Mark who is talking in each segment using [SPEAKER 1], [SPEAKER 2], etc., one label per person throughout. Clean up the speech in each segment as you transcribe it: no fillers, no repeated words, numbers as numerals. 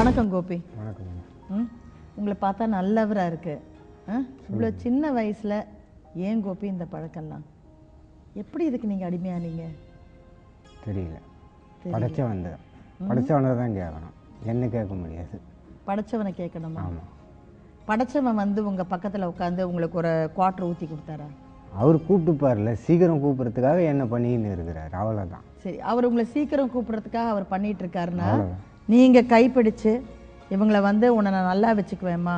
[SPEAKER 1] வணக்கம் கோபி.
[SPEAKER 2] வணக்கம்.
[SPEAKER 1] உங்களை பார்த்தா நல்லவராக இருக்கு. இவ்வளோ சின்ன வயசில் ஏன் கோபி இந்த பழக்கம்லாம்? எப்படி இதுக்கு நீங்கள் அடிமையானீங்க?
[SPEAKER 2] தெரியல. படைச்சவனை தான் கேட்கணும், என்ன கேட்க முடியாது.
[SPEAKER 1] படைச்சவனை கேட்கணுமா?
[SPEAKER 2] ஆமாம்.
[SPEAKER 1] படைச்சவன் வந்து உங்கள் பக்கத்தில் உட்காந்து உங்களுக்கு ஒரு குவார்ட்டர் ஊற்றி கொடுத்தாரா?
[SPEAKER 2] அவர் கூப்பிட்டுப்பார்ல, சீக்கிரம் கூப்பிட்றதுக்காக என்ன பண்ணின்னு இருக்கிறார், அவ்வளோதான்.
[SPEAKER 1] சரி, அவர் உங்களை சீக்கிரம் கூப்பிட்றதுக்காக அவர் பண்ணிட்டு இருக்காருன்னா நீங்கள் கைப்பிடிச்சு இவங்களை வந்து உன்னை நான் நல்லா வச்சுக்குவேம்மா,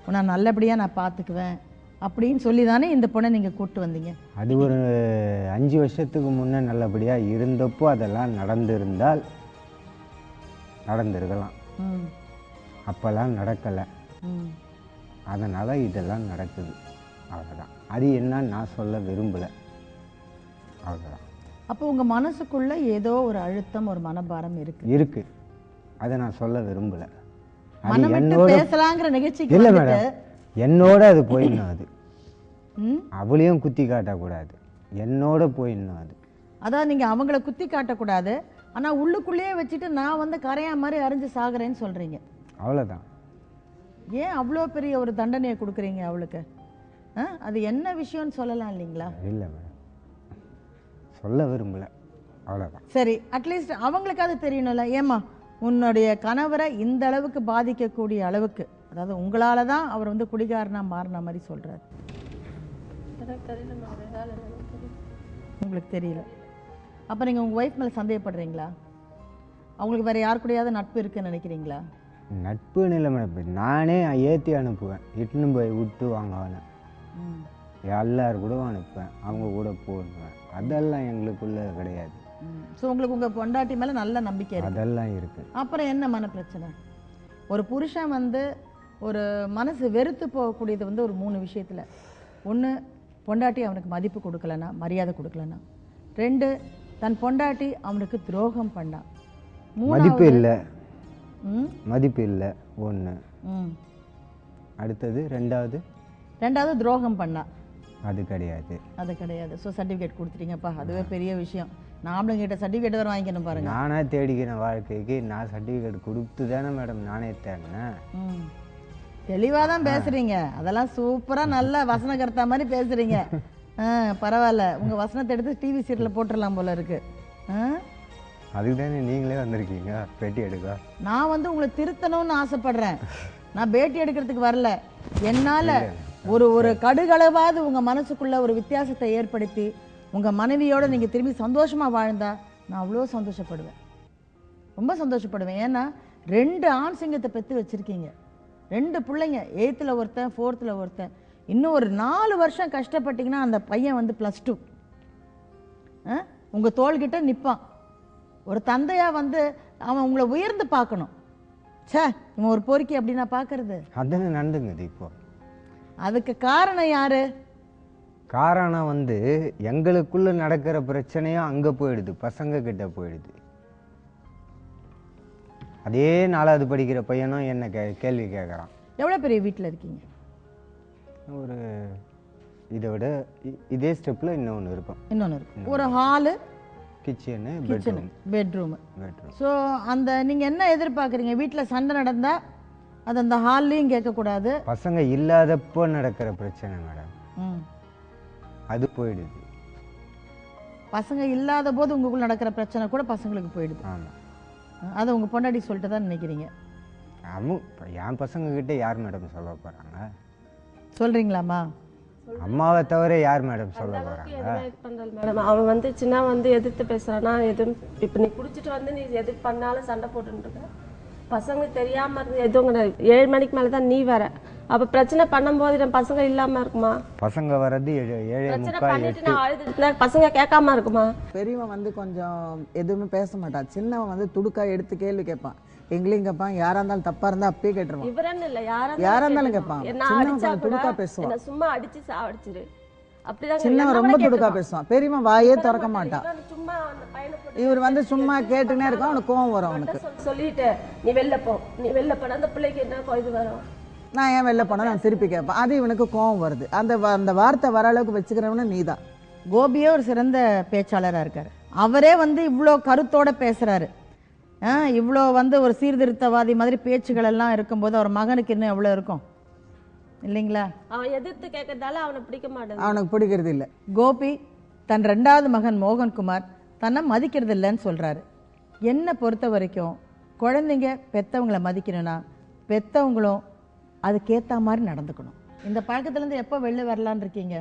[SPEAKER 1] உன்னை நல்லபடியாக நான் பார்த்துக்குவேன் அப்படின்னு சொல்லி தானே இந்த பொண்ணை நீங்கள் கூப்பிட்டு வந்தீங்க.
[SPEAKER 2] அது ஒரு 5 வருஷத்துக்கு முன்னே நல்லபடியாக இருந்தப்போ அதெல்லாம் நடந்திருந்தால் நடந்திருக்கலாம். அப்போல்லாம் நடக்கலை, அதனால் இதெல்லாம் நடக்குது, அவ்வளோதான். அது என்னன்னு நான் சொல்ல விரும்பலை, அவ்வளோதான்.
[SPEAKER 1] அப்போ உங்கள் மனசுக்குள்ளே ஏதோ ஒரு அழுத்தம், ஒரு மனபாரம் இருக்கு.
[SPEAKER 2] அதை நான் சொல்ல விரும்பலை.
[SPEAKER 1] பேசலாங்கிற நிகழ்ச்சிக்கு
[SPEAKER 2] இல்லை மேடம், என்னோட அது போயிடணும். அது அவளையும் குத்தி காட்டக்கூடாது, என்னோட போயிடணும். அது
[SPEAKER 1] அதான் நீங்கள் அவங்கள குத்தி காட்டக்கூடாது, ஆனால் உள்ளுக்குள்ளேயே வச்சுட்டு நான் வந்து கரையா மாதிரி அரைஞ்சு சாகுறேன்னு சொல்கிறீங்க,
[SPEAKER 2] அவ்வளோதான்.
[SPEAKER 1] ஏன் அவ்வளோ பெரிய ஒரு தண்டனையை கொடுக்குறீங்க அவளுக்கு? அது என்ன விஷயம்னு சொல்லலாம் இல்லைங்களா?
[SPEAKER 2] இல்லை மேடம், சொல்ல விரும்பலை, அவ்வளோதான்.
[SPEAKER 1] சரி, அட்லீஸ்ட் அவங்களுக்காவது தெரியணும்ல. ஏம்மா உன்னுடைய கணவரை இந்த அளவுக்கு பாதிக்கக்கூடிய அளவுக்கு, அதாவது உங்களால தான் அவர் வந்து குடிகாரனா மாறின மாதிரி சொல்றாரு. உங்களுக்கு தெரியல. அப்ப நீங்க உங்க ஒய்ஃப் மேல சந்தேகப்படுறீங்களா? அவங்களுக்கு வேற யாரு கூடயாவது நட்பு இருக்குன்னு நினைக்கிறீங்களா?
[SPEAKER 2] நட்புன்னு இல்லை மேடம், நானே ஏற்றி அனுப்புவேன், இட்டுன்னு போய் விட்டு வாங்குவேன், எல்லாரும் கூட அனுப்புவேன், அவங்க கூட போடுவேன். அதெல்லாம் எங்களுக்குள்ள கிடையாது.
[SPEAKER 1] ஸோ உங்களுக்கு உங்கள் பொண்டாட்டி மேலே நல்ல நம்பிக்கை இருக்கு?
[SPEAKER 2] அதெல்லாம் இருக்குது.
[SPEAKER 1] அப்புறம் என்ன மன பிரச்சனை? ஒரு புருஷன் வந்து ஒரு மனசு வெறுத்து போகக்கூடியது வந்து ஒரு 3 விஷயத்தில். 1, பொண்டாட்டி அவனுக்கு மதிப்பு கொடுக்கலன்னா, மரியாதை கொடுக்கலன்னா. 2, தன் பொண்டாட்டி அவனுக்கு துரோகம் பண்ணா.
[SPEAKER 2] மதிப்பு இல்லை, மதிப்பு இல்லை 1. அடுத்தது 2வது
[SPEAKER 1] துரோகம் பண்ணா.
[SPEAKER 2] அது கிடையாது.
[SPEAKER 1] ஸோ சர்டிஃபிகேட் கொடுத்துட்டீங்கப்பா, அதுவே பெரிய விஷயம். நாமளும் கிட்ட சர்டிஃபிகேட் வர வாங்கிக்கணும் பாருங்க.
[SPEAKER 2] நானே தேடிக்கிறேன் வாழ்க்கைக்கு, நான் சர்டிஃபிகேட் கொடுத்து தானே மேடம் நானே தேடினேன்.
[SPEAKER 1] தெளிவாக தான் பேசுறீங்க, அதெல்லாம் சூப்பராக நல்லா வசனகர்த்தா மாதிரி பேசுறீங்க. பரவாயில்ல, உங்கள் வசனத்தை எடுத்து டிவி சீரியலில் போட்டுடலாம் போல இருக்கு.
[SPEAKER 2] அதுக்கு தானே நீங்களே வந்திருக்கீங்க பேட்டி எடுக்க.
[SPEAKER 1] நான் வந்து உங்களை திருத்தணும்னு ஆசைப்படுறேன், நான் பேட்டி எடுக்கிறதுக்கு வரல. என்னால் ஒரு கடுகளவாவது உங்கள் மனசுக்குள்ள ஒரு வித்தியாசத்தை ஏற்படுத்தி உங்கள் மனைவியோடு நீங்கள் திரும்பி சந்தோஷமாக வாழ்ந்தா நான் அவ்வளோ சந்தோஷப்படுவேன், ரொம்ப சந்தோஷப்படுவேன். ஏன்னா 2 ஆண் சிங்கத்தை பெற்று வச்சுருக்கீங்க, 2 பிள்ளைங்க, 8th ஒருத்தன், 4th ஒருத்தன். இன்னும் ஒரு 4 வருஷம் கஷ்டப்பட்டிங்கன்னா அந்த பையன் வந்து +2 உங்கள் தோள்கிட்ட நிற்பான். ஒரு தந்தையாக வந்து அவன் உங்களை உயர்ந்து பார்க்கணும். இவன் ஒரு பொறுக்கி அப்படின்னா பார்க்கறது
[SPEAKER 2] அதுன்னு நடந்துங்குது. இப்போ
[SPEAKER 1] அதுக்கு காரணம் யாரு?
[SPEAKER 2] காரணம் வந்து எங்களுக்குள்ள நடக்கிற பிரச்சனையும் அங்கே போயிடுது, பசங்க கிட்ட போயிடுது. அதே 4வது படிக்கிற பையனும் என்ன கேள்வி கேட்குறான்.
[SPEAKER 1] எவ்வளோ பெரிய வீட்டில் இருக்கீங்க?
[SPEAKER 2] ஒரு இதை விட இதே ஸ்டெப்பில் இன்னொன்று இருக்கும்.
[SPEAKER 1] ஒரு ஹாலு,
[SPEAKER 2] கிச்சனு,
[SPEAKER 1] பெட்ரூம். ஸோ அந்த நீங்கள் என்ன எதிர்பார்க்குறீங்க? வீட்டில் சண்டை நடந்தால் அது அந்த ஹால்லையும் கேட்கக்கூடாது.
[SPEAKER 2] பசங்க இல்லாதப்போ நடக்கிற பிரச்சனை மேடம், அது போயிடுது.
[SPEAKER 1] பசங்க இல்லாத போது உங்களுக்குள்ள நடக்கிற பிரச்சனை கூட பசங்களுக்கு போயிடுது.
[SPEAKER 2] ஆமாம்,
[SPEAKER 1] அதை உங்கள் பொண்டாட்டி சொல்லிட்டு தான் நினைக்கிறீங்க.
[SPEAKER 2] என் பசங்க கிட்ட யார் மேடம் சொல்ல போகிறாங்க?
[SPEAKER 1] சொல்கிறீங்களாம்மா?
[SPEAKER 2] அம்மாவை தவிர யார் மேடம் சொல்ல போகிறாங்க?
[SPEAKER 3] மேடம் அவன் வந்து சின்ன வந்து எதிர்த்து பேசுகிறான்னா, எதுவும் இப்போ நீ குடிச்சிட்டு வந்து நீ எதுக்கு பண்ணாலும் சண்டை போட்டுருக்க. பசங்க தெரியாமல் இருந்து எதுவும் கிடையாது. 7 மணிக்கு மேலே தான் நீ வர. அப்போ பிரச்சனை பண்ணும்போது என் பசங்க இல்லாமல் இருக்குமா?
[SPEAKER 2] பசங்க வர்றது 7:45
[SPEAKER 3] பசங்க கேட்காம இருக்குமா?
[SPEAKER 4] பெரியவன் வந்து கொஞ்சம் எதுவுமே பேச மாட்டான், சின்னவன் வந்து துடுக்கா எடுத்து கேள்வி கேட்பான், எங்களையும் கேட்பான். யாரா இருந்தாலும் தப்பா இருந்தா அப்பயே கேட்டுருவான்.
[SPEAKER 3] இவரன்னு இல்லை, யாரா
[SPEAKER 4] இருந்தாலும் கேட்பான். சின்னவன் துடுக்கா பேசுவான்,
[SPEAKER 3] சும்மா அடிச்சு சாவடிச்சிரு அப்படிதான்.
[SPEAKER 4] சின்னவன் ரொம்ப துடுக்கா பேசுவான், பெரியவன் வாயே திறக்க மாட்டான். இவர் வந்து சும்மா கேட்டுனே இருக்கும், அவனுக்கு கோவம் வரும். அவனுக்கு
[SPEAKER 3] சொல்லிட்டு நீ வெளில போ, நீ வெளில போன அந்த பிள்ளைக்கு என்ன இது வரும்.
[SPEAKER 4] நான் ஏன் வெளில போனா நான் திருப்பி கேட்பேன், அது இவனுக்கு கோவம் வருது. அந்த வார்த்தை வர அளவுக்கு வச்சுக்கிறவனு நீதான்.
[SPEAKER 1] கோபியே ஒரு சிறந்த பேச்சாளராக இருக்கார். அவரே வந்து இவ்வளோ கருத்தோட பேசுறாரு. இவ்வளோ வந்து ஒரு சீர்திருத்தவாதி மாதிரி பேச்சுகள் எல்லாம் இருக்கும்போது அவர் மகனுக்கு இன்னும் எவ்வளோ இருக்கும் இல்லைங்களா?
[SPEAKER 3] அவன் எதிர்த்து கேட்கறதால அவனை பிடிக்க மாட்டேன்.
[SPEAKER 4] அவனுக்கு பிடிக்கிறது இல்லை.
[SPEAKER 1] கோபி தன் 2வது மகன் மோகன்குமார் தன்னை மதிக்கிறது இல்லைன்னு சொல்கிறாரு. என்னை பொறுத்த வரைக்கும் குழந்தைங்க பெற்றவங்களை மதிக்கணும்னா பெற்றவங்களும் அதுக்கேற்ற மாதிரி நடந்துக்கணும். இந்த பழக்கத்துலேருந்து எப்போ வெளில வரலான்னு இருக்கீங்க?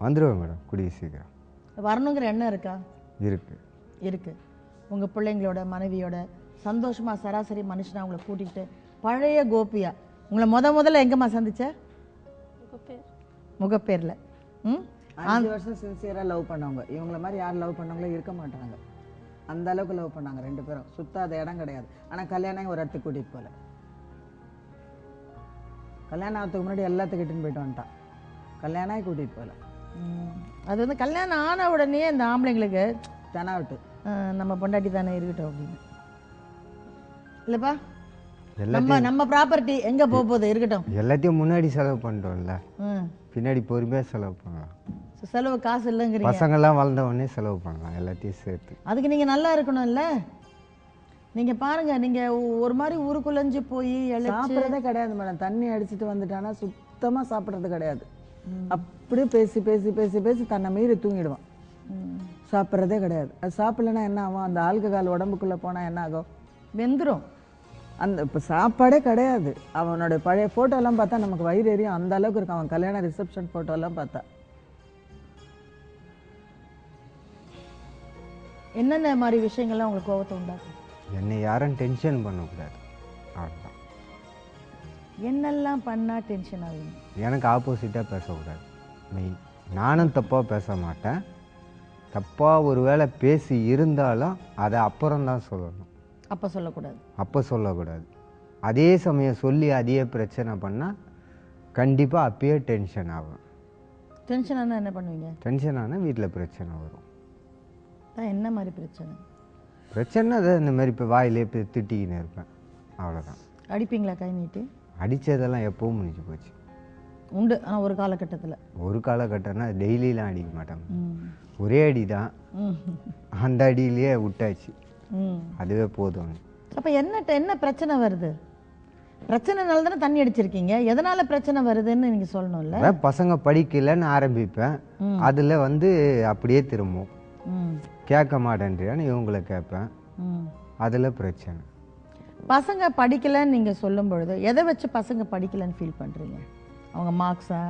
[SPEAKER 2] வந்துடுவேன் மேடம், கூடிய சீக்கிரம்.
[SPEAKER 1] வரணுங்கிற எண்ணம் இருக்கா?
[SPEAKER 2] இருக்கு.
[SPEAKER 1] உங்கள் பிள்ளைங்களோட மனைவியோட சந்தோஷமாக சராசரி மனுஷனா உங்களை கூட்டிகிட்டு பழைய கோபியா உங்களை முதல்ல எங்கேம்மா சந்திச்ச? முகப்பேரில்.
[SPEAKER 4] 5 வருஷம் சின்சியராக லவ் பண்ணவங்க. இவங்கள மாதிரி யார் லவ் பண்ணவங்களோ இருக்க மாட்டாங்க. அந்த அளவுக்கு லவ் பண்ணாங்க 2 பேரும். சுத்தாத இடம் கிடையாது. ஆனால் கல்யாணம் ஒரு இடத்துக்கு கூட்டிகிட்டு போகல. கல்யாணம் ஆகிறதுக்கு முன்னாடி எல்லாத்துக்கிட்டுன்னு போயிட்டு வந்துட்டான். கல்யாணம் கூட்டிகிட்டு போகல.
[SPEAKER 1] அது வந்து கல்யாணம் ஆன உடனே இந்த ஆம்பளைங்களுக்கு
[SPEAKER 4] தெனாவிட்டு
[SPEAKER 1] நம்ம பொண்டாட்டி தானே இருக்கட்டும் அப்படின்னு இல்லைப்பா,
[SPEAKER 2] எல்லாத்தையும்
[SPEAKER 1] நம்ம ப்ராப்பர்ட்டி எங்கே போகுது இருக்கட்டும்.
[SPEAKER 2] எல்லாத்தையும் முன்னாடி செலவு பண்ணிட்டோம்ல, பின்னாடி பொறுமையாக செலவு பண்ணலாம்.
[SPEAKER 1] செலவு காசு இல்லைங்கிறீங்க.
[SPEAKER 2] பசங்கள்லாம் வளர்ந்த உடனே செலவு பண்ணலாம் எல்லாத்தையும் சேர்த்து.
[SPEAKER 1] அதுக்கு நீங்கள் நல்லா இருக்கணும்ல. நீங்கள் பாருங்க, நீங்கள் ஒரு மாதிரி ஊருக்குள்ளஞ்சு போய்
[SPEAKER 4] சாப்பிட்றதே கிடையாது மேடம். தண்ணி அடிச்சுட்டு வந்துட்டானா சுத்தமாக சாப்பிட்றது கிடையாது. அப்படியே பேசி பேசி பேசி பேசி தன்னை மீறி தூங்கிடுவான். சாப்பிட்றதே கிடையாது. அது சாப்பிடலன்னா என்ன ஆகும்? அந்த ஆல்கஹால் உடம்புக்குள்ளே போனால் என்ன ஆகும்?
[SPEAKER 1] வெந்துடும்.
[SPEAKER 4] அந்த இப்போ சாப்பாடே கிடையாது. அவனோட பழைய ஃபோட்டோலாம் பார்த்தா நமக்கு வயிறு எரியும். அந்த அளவுக்கு இருக்கும் அவன் கல்யாண ரிசப்ஷன் ஃபோட்டோலாம் பார்த்தா.
[SPEAKER 1] என்னென்ன மாதிரி விஷயங்கள்லாம் உங்களுக்கு கோபத்தை உண்டாக்கும்?
[SPEAKER 2] என்னை யாரும் டென்ஷன் பண்ணக்கூடாது, அவ்வளோதான்.
[SPEAKER 1] என்னெல்லாம் பண்ணால் டென்ஷன் ஆகும்?
[SPEAKER 2] எனக்கு ஆப்போசிட்டாக பேசக்கூடாது மெயின். நானும் தப்பாக பேச மாட்டேன். தப்பாக ஒரு வேளை பேசி இருந்தாலும் அதை அப்புறம்தான் சொல்லணும்.
[SPEAKER 1] அப்போ சொல்லக்கூடாது.
[SPEAKER 2] அப்போ சொல்லக்கூடாது. அதே சமயம் சொல்லி அதே பிரச்சனை பண்ணால் கண்டிப்பாக அப்பயே டென்ஷன் ஆகும்.
[SPEAKER 1] டென்ஷன் ஆனால் என்ன பண்ணுவீங்க?
[SPEAKER 2] டென்ஷன் ஆனால் வீட்டில் பிரச்சனை வரும்.
[SPEAKER 1] என்ன மாதிரி பிரச்சனை?
[SPEAKER 2] பிரச்சனை அதை இந்த மாதிரி இப்போ வாயிலே இப்போ திட்டிக்கின்னு இருப்பேன், அவ்வளோதான்.
[SPEAKER 1] அடிப்பீங்களா கை நீட்டி?
[SPEAKER 2] அடித்ததெல்லாம் எப்பவும் முடிஞ்சு போச்சு.
[SPEAKER 1] உண்டு, ஆனால் ஒரு காலகட்டத்தில்.
[SPEAKER 2] ஒரு காலகட்டம்னா டெய்லியெலாம் அடிக்க மாட்டாங்க, ஒரே அடி தான். அந்த அடியிலேயே விட்டாச்சு, அதுவே போதும்.
[SPEAKER 1] அப்போ என்ன பிரச்சனை வருது? பிரச்சனைனால தானே தண்ணி அடிச்சிருக்கீங்க. எதனால பிரச்சனை வருதுன்னு நீங்கள் சொல்லணும்ல.
[SPEAKER 2] பசங்க படிக்கலன்னு ஆரம்பிப்பேன், அதில் வந்து அப்படியே திரும்பும். கேட்க மாட்டேன்றியான்னு இவங்களை கேட்பேன், அதில் பிரச்சனை.
[SPEAKER 1] பசங்க படிக்கலைன்னு நீங்கள் சொல்லும் பொழுது எதை வச்சு பசங்க படிக்கலைன்னு ஃபீல் பண்ணுறீங்க? அவங்க மார்க்ஸா?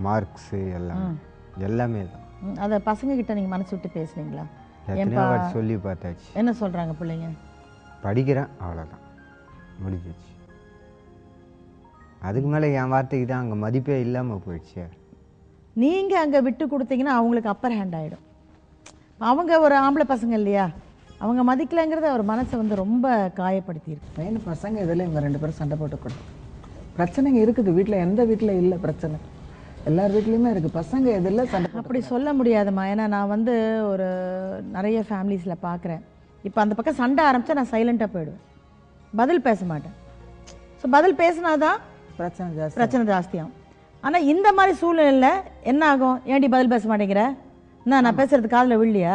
[SPEAKER 2] மார்க்ஸு எல்லாமே தான்.
[SPEAKER 1] அதை பசங்க கிட்ட நீங்கள் மனசு விட்டு பேசுனீங்களா?
[SPEAKER 2] சொல்லி பார்த்தாச்சு.
[SPEAKER 1] என்ன சொல்கிறாங்க பிள்ளைங்க?
[SPEAKER 2] படிக்கிறேன், அவ்வளோதான், முடிஞ்சிச்சு. அதுக்கு மேலே என் வார்த்தைக்கு தான் அங்கே மதிப்பே இல்லாமல் போயிடுச்சு.
[SPEAKER 1] நீங்கள் அங்கே விட்டு கொடுத்தீங்கன்னா அவங்களுக்கு அப்பர் ஹேண்ட் ஆகிடும். அவங்க ஒரு ஆம்பளை பசங்க இல்லையா, அவங்க மதிக்கலைங்கிறத அவர் மனசை வந்து ரொம்ப காயப்படுத்தியிருக்கு.
[SPEAKER 4] மெயின் பசங்க இதில் இவங்க 2 பேரும் சண்டை போட்டுக்கூடாது. பிரச்சனைங்க இருக்குது வீட்டில். எந்த வீட்டில் இல்லை பிரச்சனை? எல்லார் வீட்லேயுமே இருக்குது. பசங்க எதில் சண்டை?
[SPEAKER 1] அப்படி சொல்ல முடியாதுமா. ஏன்னா நான் வந்து ஒரு நிறைய ஃபேமிலிஸில் பார்க்குறேன். இப்போ அந்த பக்கம் சண்டை ஆரம்பித்தா நான் சைலண்ட்டாக போயிடுவேன், பதில் பேச மாட்டேன். ஸோ பதில் பேசினாதான் பிரச்சனை ஜாஸ்தியாகும். ஆனால் இந்த மாதிரி சூழ்நிலையில் என்ன ஆகும்? ஏன்டி பதில் பேச மாட்டேங்கிற? என்ன நான் பேசுறது காதில் விழலையா?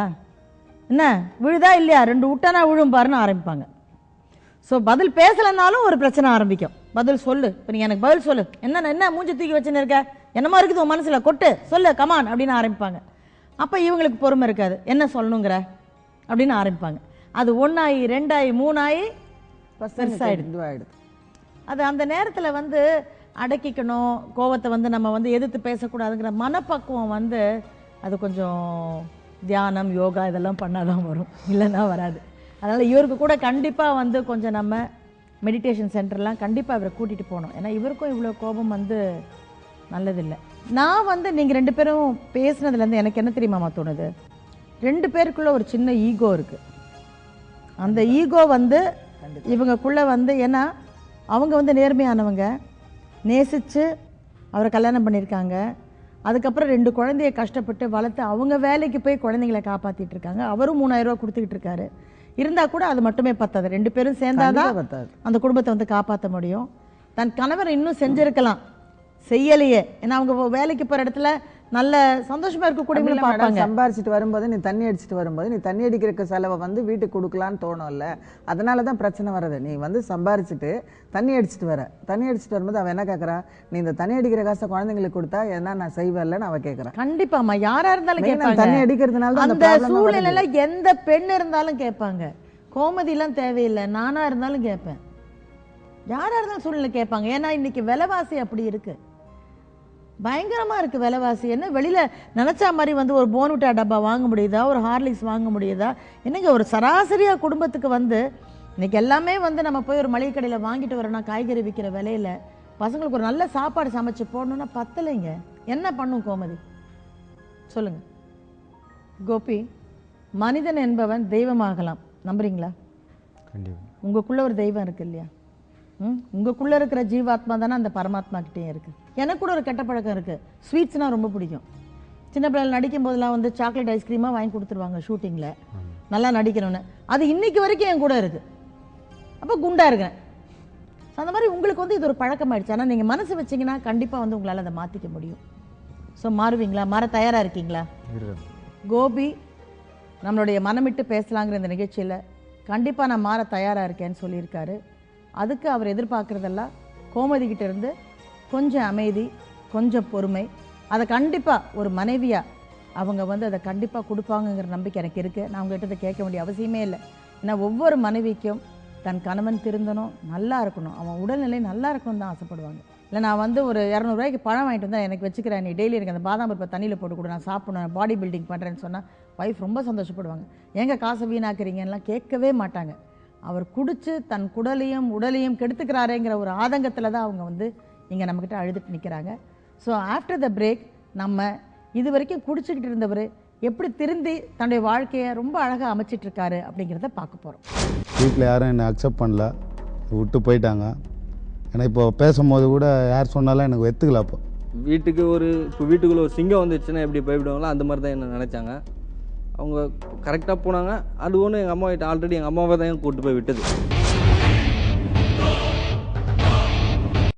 [SPEAKER 1] என்ன விழுதா இல்லையா? 2 விட்டானா விழும் பாருன்னு ஆரம்பிப்பாங்க. ஸோ பதில் பேசலைன்னாலும் ஒரு பிரச்சனை ஆரம்பிக்கும். பதில் சொல்லு, இப்போ நீங்கள் எனக்கு பதில் சொல்லு, என்ன மூஞ்சி தூக்கி வச்சுன்னு இருக்க, என்னமா இருக்குது உன் மனசில், கொட்டு சொல்லு கமான் அப்படின்னு ஆரம்பிப்பாங்க. அப்போ இவங்களுக்கு பொறுமை இருக்காது, என்ன சொல்லணுங்கிற அப்படின்னு ஆரம்பிப்பாங்க. அது 1 ஆகி 2 ஆகி 3 ஆகி பெருசாகிடுது. அது அந்த நேரத்தில் வந்து அடக்கிக்கணும். கோவத்தை வந்து நம்ம வந்து எதிர்த்து பேசக்கூடாதுங்கிற மனப்பக்குவம் வந்து அது கொஞ்சம் தியானம் யோகா இதெல்லாம் பண்ணாதான் வரும், இல்லைன்னா வராது. அதனால் இவருக்கு கூட கண்டிப்பாக வந்து கொஞ்சம் நம்ம மெடிடேஷன் சென்டர்லாம் கண்டிப்பாக இவரை கூட்டிகிட்டு போகணும். ஏன்னா இவருக்கும் இவ்வளோ கோபம் வந்து நல்லதில்லை. நான் வந்து நீங்கள் 2 பேரும் பேசுனதுலேருந்து எனக்கு என்ன தெரியுமா தோணுது, 2 பேருக்குள்ளே ஒரு சின்ன ஈகோ இருக்குது. அந்த ஈகோ வந்து இவங்கக்குள்ளே வந்து, ஏன்னா அவங்க வந்து நேர்மையானவங்க, நேசித்து அவரை கல்யாணம் பண்ணியிருக்காங்க. அதுக்கப்புறம் 2 குழந்தைய கஷ்டப்பட்டு வளர்த்து அவங்க வேலைக்கு போய் குழந்தைங்களை காப்பாற்றிட்டு இருக்காங்க. அவரும் 3000 ரூபா கொடுத்துக்கிட்டு இருக்காரு. இருந்தால் கூட அது மட்டுமே பத்தாது. 2 பேரும் சேர்ந்தாதான் அந்த குடும்பத்தை வந்து காப்பாற்ற முடியும். தன் கணவர் இன்னும் செஞ்சிருக்கலாம், செய்யலையே. ஏன்னா அவங்க வேலைக்கு போகிற இடத்துல நல்ல சந்தோஷமா இருக்கக்கூடியவங்களும் பார்ப்பாங்க.
[SPEAKER 4] சம்பாரிச்சிட்டு வரும்போது நீ தண்ணி அடிச்சிட்டு வரும்போது நீ தண்ணி அடிக்கிறக்க செலவை வந்து வீட்டுக்கு கொடுக்கலான்னு தோணும்ல, அதனால தான் பிரச்சனை வர்றது. நீ வந்து சம்பாரிச்சிட்டு தண்ணி அடிச்சிட்டு வரும்போது அவன் என்ன கேட்குறா, நீ இந்த தண்ணி அடிக்கிற காசை குழந்தைங்களுக்கு கொடுத்தா என்ன நான் செய்வேன்லன்னு அவ கேட்குறான்.
[SPEAKER 1] கண்டிப்பாமா, யாரா இருந்தாலும் கேட்பாங்க.
[SPEAKER 4] தண்ணி அடிக்கிறதுனால
[SPEAKER 1] அந்த சூழ்நிலையில எந்த பெண் இருந்தாலும் கேட்பாங்க. கோமதிலாம் தேவையில்லை, நானா இருந்தாலும் கேட்பேன். யாரா இருந்தாலும் சூழ்நிலை கேட்பாங்க. ஏன்னா இன்னைக்கு விலைவாசி அப்படி இருக்கு, பயங்கரமா இருக்கு விலைவாசி. என்ன வெளியில நினைச்சா மாதிரி வந்து ஒரு போன்விட்டா டப்பா வாங்க முடியுதா, ஒரு ஹார்லிக்ஸ் வாங்க முடியுதா? என்னங்க ஒரு சராசரியா குடும்பத்துக்கு வந்து இன்னைக்கு எல்லாமே வந்து நம்ம போய் ஒரு மளிகை கடையில் வாங்கிட்டு வரோம்னா காய்கறி விற்கிற விலையில பசங்களுக்கு ஒரு நல்ல சாப்பாடு சமைச்சு போடணும்னா பத்தலைங்க. என்ன பண்ணும் கோமதி சொல்லுங்க. கோபி, மனிதன் என்பவன் தெய்வமாகலாம், நம்புறீங்களா?
[SPEAKER 2] கண்டிப்பாக.
[SPEAKER 1] உங்களுக்குள்ள ஒரு தெய்வம் இருக்கு இல்லையா? உங்களுக்குள்ள இருக்கிற ஜீவாத்மா தானே அந்த பரமாத்மா கிட்டேயும் இருக்கு. எனக்கு கூட ஒரு கெட்ட பழக்கம் இருக்கு, ஸ்வீட்ஸ்னா ரொம்ப பிடிக்கும். சின்ன பிள்ளைகள் நடிக்கும் போதெல்லாம் வந்து சாக்லேட் ஐஸ்கிரீமா வாங்கி கொடுத்துருவாங்க ஷூட்டிங்ல, நல்லா நடிக்கணும்னு. அது இன்னைக்கு வரைக்கும் என் கூட இருக்கு. அப்போ குண்டா இருக்கேன். அந்த மாதிரி உங்களுக்கு வந்து இது ஒரு பழக்கமாயிடுச்சு. ஆனால் நீங்கள் மனசு வச்சிங்கன்னா கண்டிப்பாக வந்து உங்களால் அதை மாற்றிக்க முடியும். ஸோ மாறுவீங்களா? மாற தயாராக இருக்கீங்களா? கோபி நம்மளுடைய மனமிட்டு பேசலாங்கிற இந்த நிகழ்ச்சியில் கண்டிப்பாக நான் மாற தயாராக இருக்கேன்னு சொல்லியிருக்காரு. அதுக்கு அவர் எதிர்பார்க்குறதெல்லாம் கோமதிக்கிட்ட இருந்து கொஞ்சம் அமைதி, கொஞ்சம் பொறுமை. அதை கண்டிப்பாக ஒரு மனைவியாக அவங்க வந்து அதை கண்டிப்பாக கொடுப்பாங்கங்கிற நம்பிக்கை எனக்கு இருக்குது. நான் உங்கள்கிட்ட இதை கேட்க வேண்டிய அவசியமே இல்லை. ஏன்னா ஒவ்வொரு மனைவிக்கும் தன் கணவன் திருந்தணும், நல்லா இருக்கணும், அவன் உடல்நிலை நல்லா இருக்கணும்னு தான் ஆசைப்படுவாங்க. இல்லை நான் வந்து ஒரு 200 ரூபாய்க்கு பழம் வாங்கிட்டு வந்தால் எனக்கு வச்சுக்கிறேன், நீ டெய்லி எனக்கு அந்த பாதாம் பருப்பை தண்ணியில் போட்டு கொடு, நான் சாப்பிடணும், பாடி பில்டிங் பண்ணுறேன்னு சொன்னால் ஒய்ஃப் ரொம்ப சந்தோஷப்படுவாங்க. எங்க காசை வீணாக்குறீங்கலாம் கேட்கவே மாட்டாங்க. அவர் குடிச்சு தன் குடலையும் உடலையும் கெடுத்துக்கிறாரேங்கிற ஒரு ஆதங்கத்தில் தான் அவங்க வந்து இங்கே நம்மக்கிட்ட அழுதுட்டு நிற்கிறாங்க. ஸோ ஆஃப்டர் த பிரேக் நம்ம இது வரைக்கும் குடிச்சுக்கிட்டு இருந்தவர் எப்படி திருந்தி தன்னுடைய வாழ்க்கையை ரொம்ப அழகாக அமைச்சிட்ருக்காரு அப்படிங்கிறத பார்க்க போகிறோம்.
[SPEAKER 5] வீட்டில் யாரும் என்னை அக்செப்ட் பண்ணல, விட்டு போயிட்டாங்க. ஏன்னா இப்போ பேசும்போது கூட யார் சொன்னாலும் எனக்கு வெத்துக்கல. அப்போ
[SPEAKER 6] வீட்டுக்குள்ளே ஒரு சிங்கம் வந்துச்சுன்னா எப்படி பயப்படுவாங்களோ அந்த மாதிரி தான் என்ன நினச்சாங்க. அவங்க கரெக்டாக போனாங்க. அது ஒன்று எங்கள் அம்மா கிட்ட ஆல்ரெடி எங்கள் அம்மாவை தான் கூப்பிட்டு போய் விட்டது.